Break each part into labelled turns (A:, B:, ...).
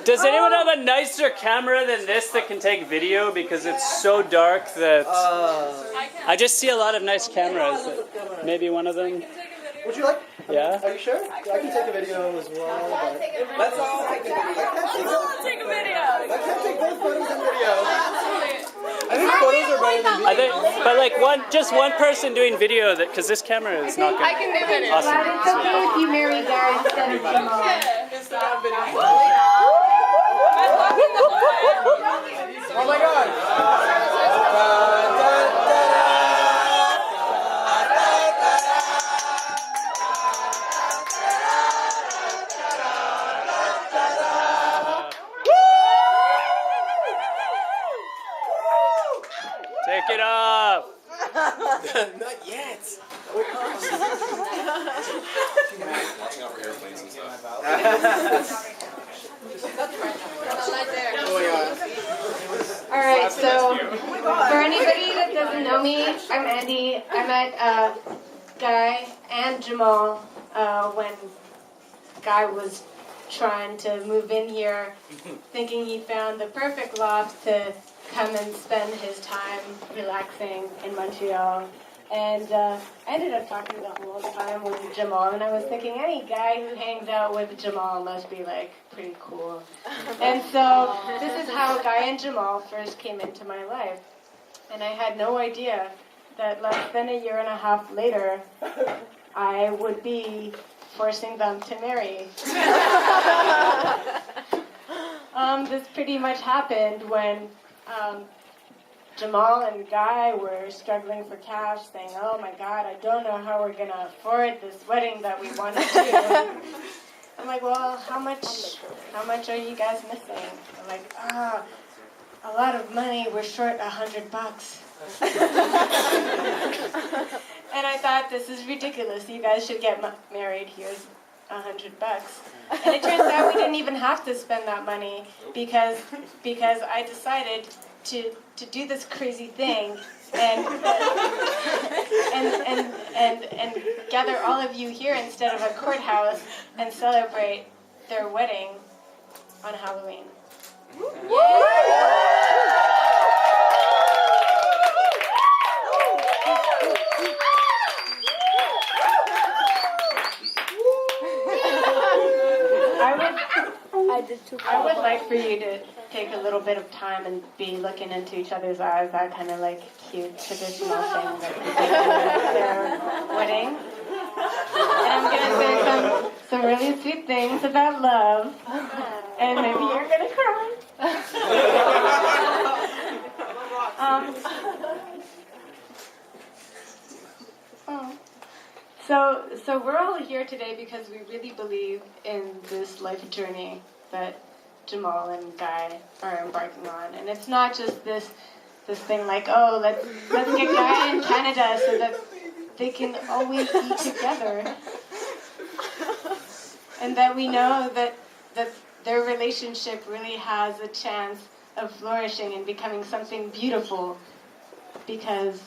A: Does anyone have a nicer camera than this that can take video? Because it's so dark that I just see a lot of nice cameras. Maybe one of them.
B: Would you like?
A: Yeah?
B: Are you sure? I can take a video as well. Let's all take a video. I can't take both photos and video. I think photos are better than video.
A: But like just one person doing video, because this camera is not good.
C: I can do video.
A: Awesome.
D: It's okay if you marry guys instead of Jamaal.
B: Oh my God!
A: Take it off.
B: Not yet.
D: All right, so for anybody that doesn't know me, I'm Andy. I met Guy and Jamaal when Guy was trying to move in here, thinking he found the perfect loft to come and spend his time relaxing in Montreal. And I ended up talking the whole time with Jamaal, and I was thinking any guy who hangs out with Jamaal must be like pretty cool. And so this is how Guy and Jamaal first came into my life. And I had no idea that less than a year and a half later, I would be forcing them to marry. This pretty much happened when Jamaal and Guy were struggling for cash, saying, "Oh my God, I don't know how we're gonna afford this wedding that we want to do." I'm like, "Well, how much are you guys missing?" I'm like, a lot of money. We're short $100. And I thought, this is ridiculous. You guys should get married. Here's $100. And it turns out we didn't even have to spend that money because I decided to do this crazy thing and gather all of you here instead of a courthouse and celebrate their wedding on Halloween. I would like for you to take a little bit of time and be looking into each other's eyes, that kind of like cute traditional thing that people do at their wedding. And I'm going to say some really sweet things about love, and maybe you're going to cry. So we're all here today because we really believe in this life journey that Jamaal and Guy are embarking on. And it's not just this thing like, oh, let's get Guy in Canada so that they can always be together. And that we know that their relationship really has a chance of flourishing and becoming something beautiful because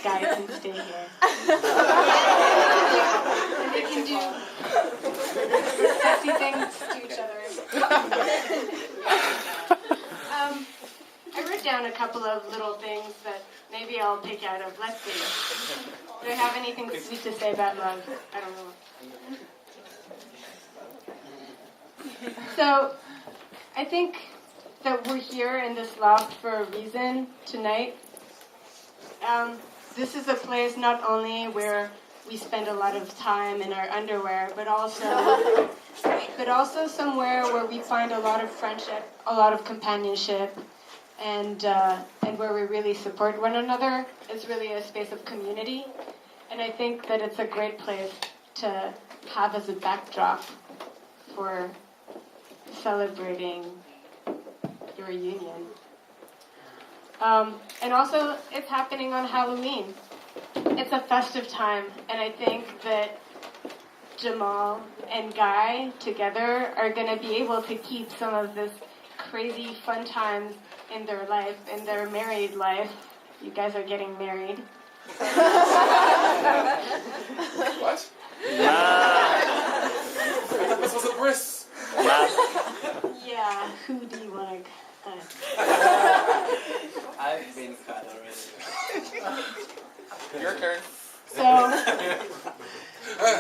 D: Guy can stay here. And they can do sexy things to each other. I wrote down a couple of little things that maybe I'll pick out of. Let's see. Do I have anything sweet to say about love? I don't know. So, I think that we're here in this loft for a reason tonight. This is a place not only where we spend a lot of time in our underwear, but also somewhere where we find a lot of friendship, a lot of companionship, and where we really support one another. It's really a space of community, and I think that it's a great place to have as a backdrop for celebrating your union. And also, it's happening on Halloween. It's a festive time, and I think that Jamaal and Guy together are going to be able to keep some of this crazy fun times in their life, in their married life. You guys are getting married.
C: What?
A: Nah.
C: I thought this was a bris.
A: Nah.
D: Yeah, who do you want to cut?
B: I've been cut already.
C: Your turn.
D: So,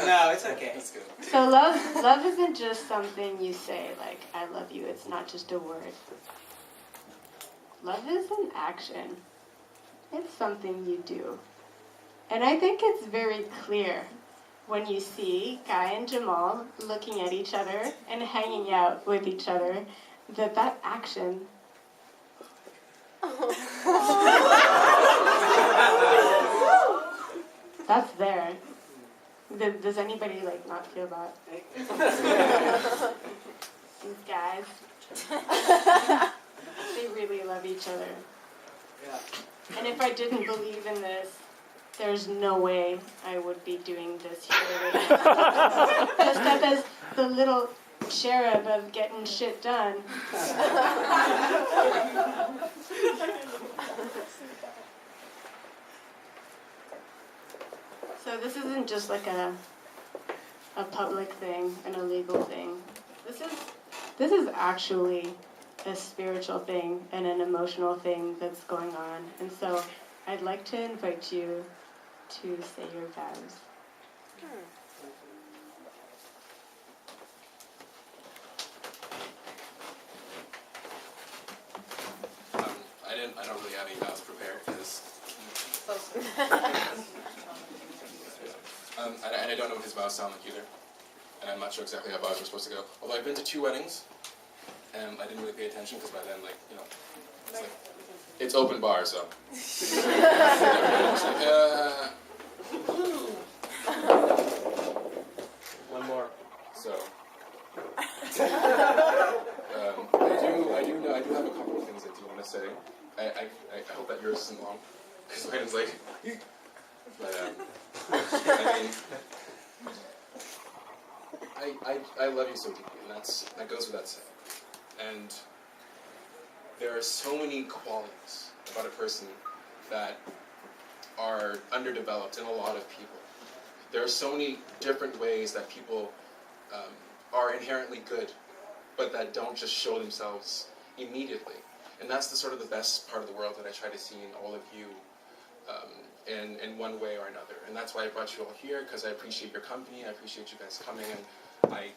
B: No, it's okay.
C: That's good.
D: so love isn't just something you say, like, I love you. It's not just a word. Love is an action. It's something you do. And I think it's very clear when you see Guy and Jamaal looking at each other and hanging out with each other, that action. That's there. Does anybody like not feel that? These guys, they really love each other.
B: Yeah.
D: And if I didn't believe in this, there's no way I would be doing this here. Just up as the little cherub of getting shit done. So this isn't just like a public thing, an illegal thing. This is actually a spiritual thing and an emotional thing that's going on. And so I'd like to invite you to say your vows.
C: I don't really have any vows prepared because and I don't know what his vows sound like either. And I'm not sure exactly how vows are supposed to go. Although I've been to 2 weddings, and I didn't really pay attention because by then, like, you know, it's open bar, so. It's like,
B: One more.
C: so. I do have a couple of things I do want to say. I hope that yours isn't long, because mine's like, but I mean, I love you so deeply, and that goes without saying. And there are so many qualities about a person that are underdeveloped in a lot of people. There are so many different ways that people are inherently good, but that don't just show themselves immediately. And that's the sort of the best part of the world that I try to see in all of you in one way or another. And that's why I brought you all here, because I appreciate your company, I appreciate you guys coming, and I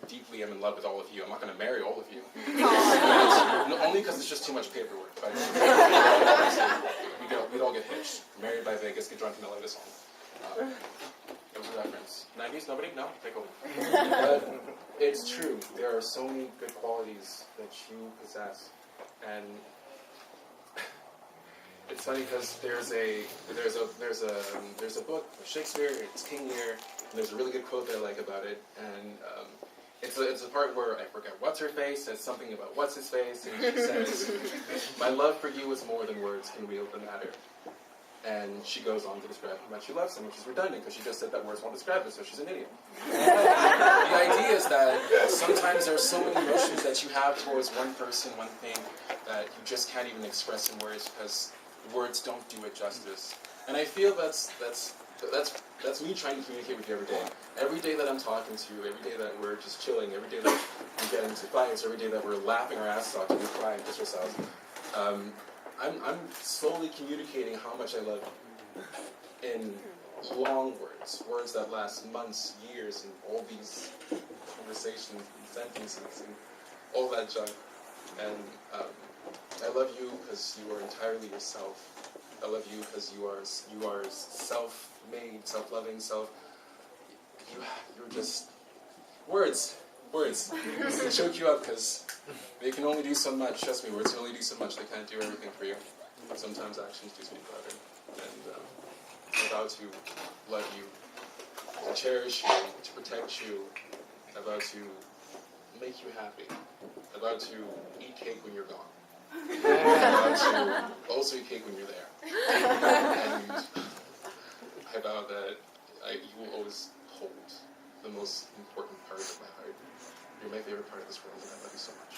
C: deeply am in love with all of you. I'm not going to marry all of you. Only because it's just too much paperwork. But we'd all get hitched. Married by Vegas, get drunk in LA, this song. It was a reference. 90s? Nobody? No? Take over. But it's true. There are so many good qualities that you possess. And it's funny because there's a book of Shakespeare. It's King Lear. And there's a really good quote that I like about it. And it's a part where I forget what's her face says something about what's his face, and she says, "My love for you is more than words can wield the matter." And she goes on to describe how much she loves him, which is redundant because she just said that words won't describe it, so she's an idiot. The idea is that sometimes there are so many emotions that you have towards one person, one thing, that you just can't even express in words because words don't do it justice. And I feel that's me trying to communicate with you every day. Every day that I'm talking to you, every day that we're just chilling, every day that we get into fights, every day that we're laughing our asses off and we cry and kiss ourselves. I'm slowly communicating how much I love you in long words, words that last months, years, and all these conversations and sentences and all that junk. And I love you because you are entirely yourself. I love you because you are self-made, self-loving, you're just words. They choke you up because they can only do so much. Trust me, words can only do so much. They can't do everything for you. Sometimes actions do speak louder. And I'm about to love you, to cherish you, to protect you, about to make you happy, about to eat cake when you're gone, about to also eat cake when you're there. And I vow that you will always hold the most important part of my heart. You're my favorite part of this world, and I love you so much.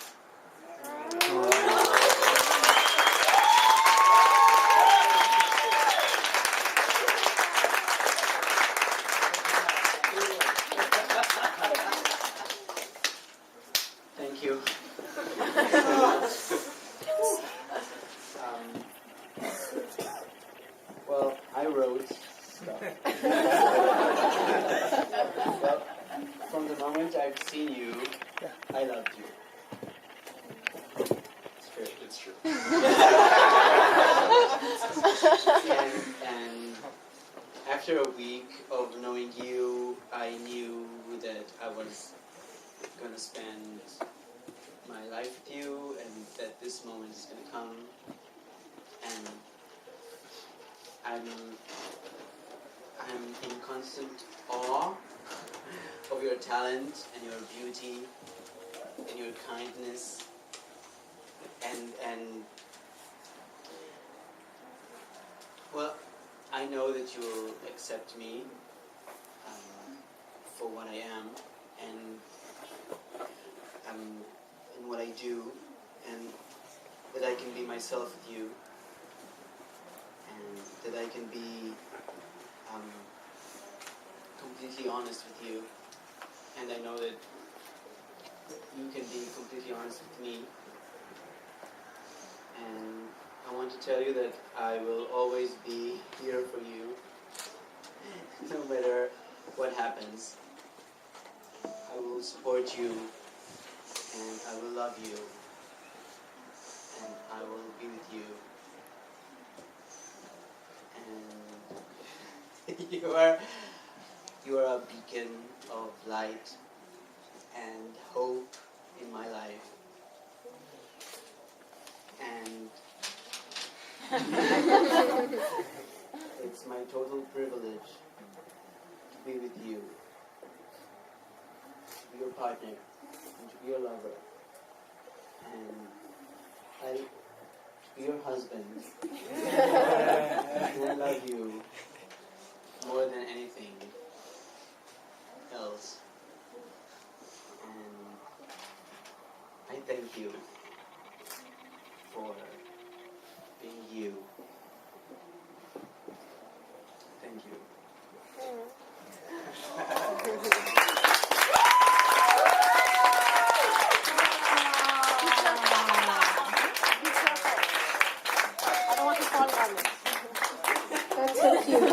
E: and after a week of knowing you, I knew that I was going to spend my life with you, and that this moment is going to come. And I'm in constant awe of your talent and your beauty and your kindness, and well, I know that you will accept me for what I am and in what I do, and that I can be myself with you, and that I can be completely honest with you, and I know that you can be completely honest with me. And I want to tell you that I will always be here for you, no matter what happens. I will support you, and I will love you, and I will be with you. And you are a beacon of light and hope in my life. And it's my total privilege to be with you, to be your partner, and to be your lover, and to be your husband. I love you more than anything else. And I thank you for being you. Thank you.
F: I don't want to fall on it.
D: That's so cute.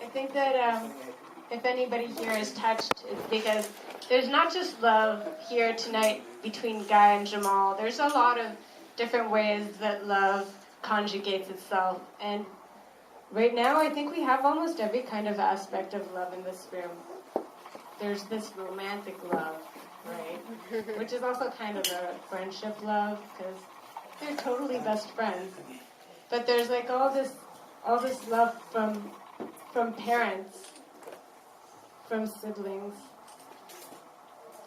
D: I think that if anybody here is touched, it's because there's not just love here tonight between Guy and Jamaal. There's a lot of different ways that love conjugates itself. And right now, I think we have almost every kind of aspect of love in this room. There's this romantic love, right? Which is also kind of a friendship love, because they're totally best friends. But there's like all this love from parents, from siblings,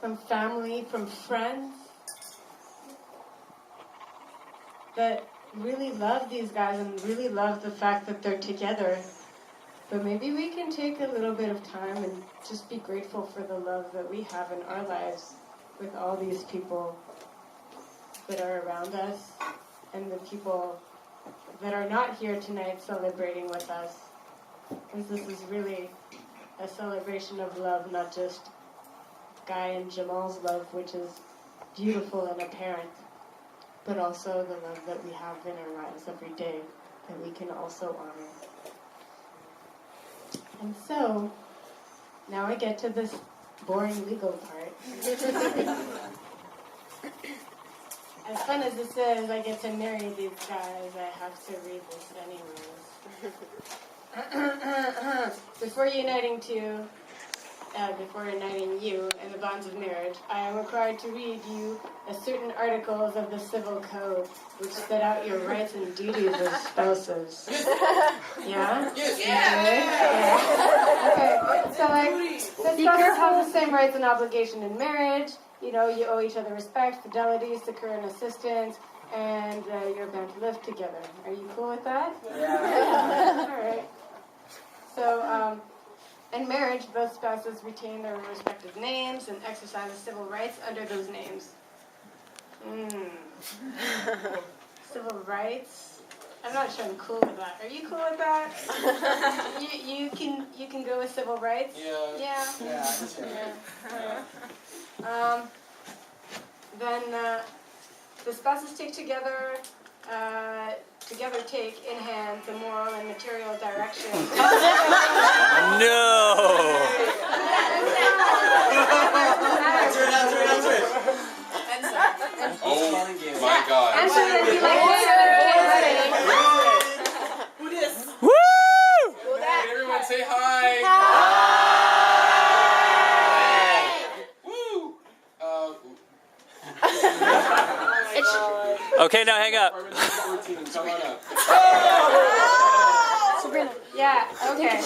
D: from family, from friends, that really love these guys and really love the fact that they're together. But maybe we can take a little bit of time and just be grateful for the love that we have in our lives with all these people that are around us and the people that are not here tonight celebrating with us. Because this is really a celebration of love, not just Guy and Jamaal's love, which is beautiful and apparent, but also the love that we have in our lives every day that we can also honor. And so, now I get to this boring legal part. As fun as this is, I get to marry these guys. I have to read this anyways. Before uniting you in the bonds of marriage, I am required to read you certain articles of the Civil Code, which set out your rights and duties as spouses. Yeah? Yeah. Okay, so the spouses have the same rights and obligation in marriage. You know, you owe each other respect, fidelity, succor, and assistance, and you're bound to live together. Are you cool with that? Yeah. All right. So, in marriage, both spouses retain their respective names and exercise civil rights under those names. Civil rights? I'm not sure I'm cool with that. Are you cool with that? you can go with civil rights? Yeah. Then the spouses take together take in hand the moral and material direction.
A: No! Okay, now hang up.
C: Apartment 14, come on up.
D: Yeah, okay.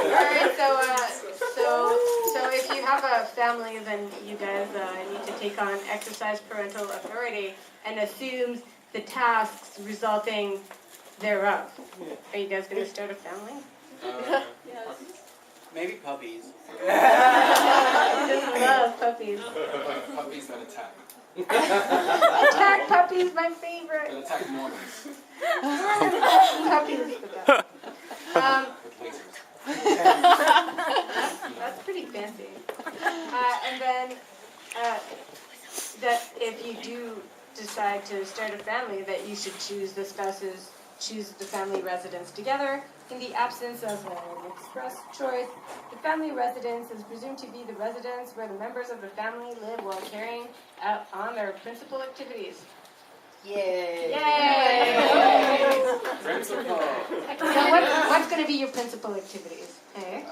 D: Alright, so if you have a family, then you guys need to take on exercise parental authority and assume the tasks resulting thereof. Are you guys going to start a family?
E: Maybe puppies.
D: I just love puppies.
C: Puppies that attack.
D: Attack puppies, my favorite.
C: That attack Mormons
D: Puppies is the best.
C: with lasers.
D: That's pretty fancy. And then that if you do decide to start a family, that you should choose the family residence together. In the absence of an express choice, the family residence is presumed to be the residence where the members of the family live while carrying out on their principal activities.
F: Yay!
D: Yay!
C: Principal.
D: So what's going to be your principal activities? Hey?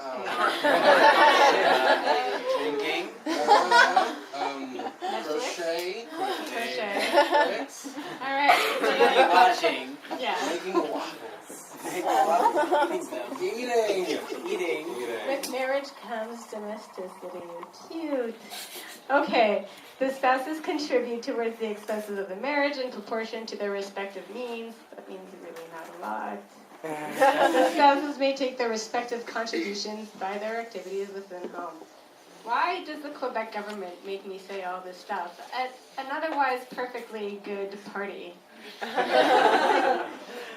E: Drinking.
C: Crochet.
D: Crochet.
C: Tricks.
D: All right.
E: Watching.
D: Yeah.
C: Making waffles.
E: Eating.
D: With marriage comes domesticity. Cute. Okay. The spouses contribute towards the expenses of the marriage in proportion to their respective means. That means really not a lot. The spouses may take their respective contributions by their activities within home. Why does the Quebec government make me say all this stuff at an otherwise perfectly good party?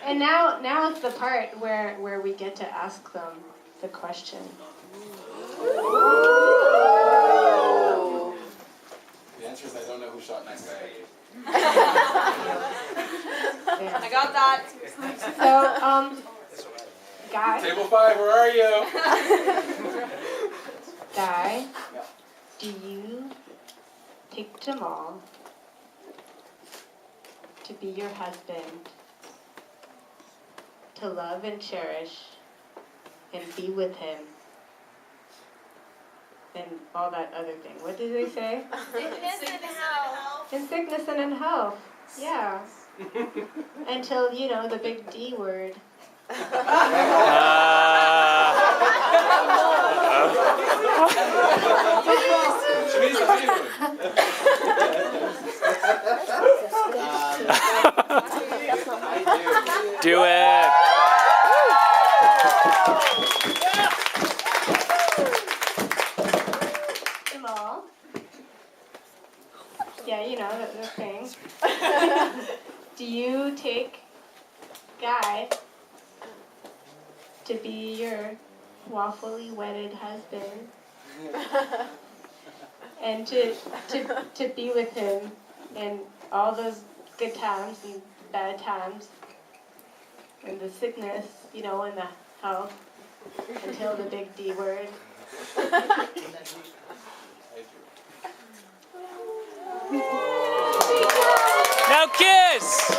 D: And now is the part where we get to ask them the question.
C: The answer is I don't know who shot next guy.
D: Yeah.
F: I got that.
D: So, Guy,
C: Table 5, where are you?
D: Guy, do you pick Jamaal to be your husband, to love and cherish, and be with him, and all that other thing? What did they say? In sickness and in health. Yeah. Until, the big D word.
C: She means the honeymoon.
E: I
A: Do it.
D: Jamaal. Yeah, the thing. Do you take Guy to be your lawfully wedded husband and to be with him in all those good times and bad times and the sickness, and the health until the big D word?
A: Now kiss.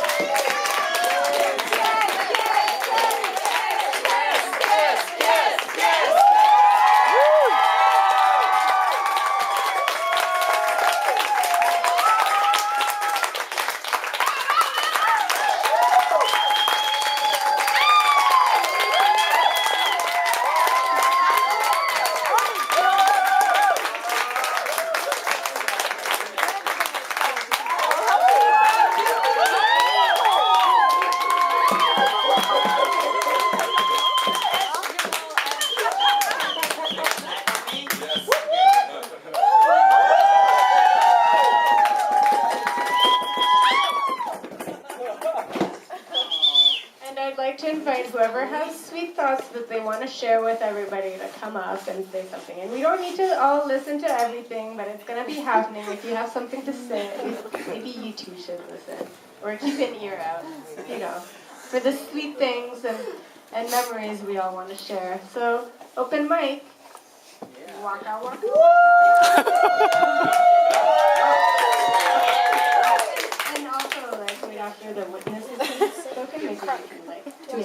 D: To invite whoever has sweet thoughts that they want to share with everybody to come up and say something. And we don't need to all listen to everything, but it's going to be happening. If you have something to say, maybe you too should listen. Or keep an ear out, for the sweet things and memories we all want to share. So, open mic. Waka waka. And also, right after the witnesses have spoken, maybe we can,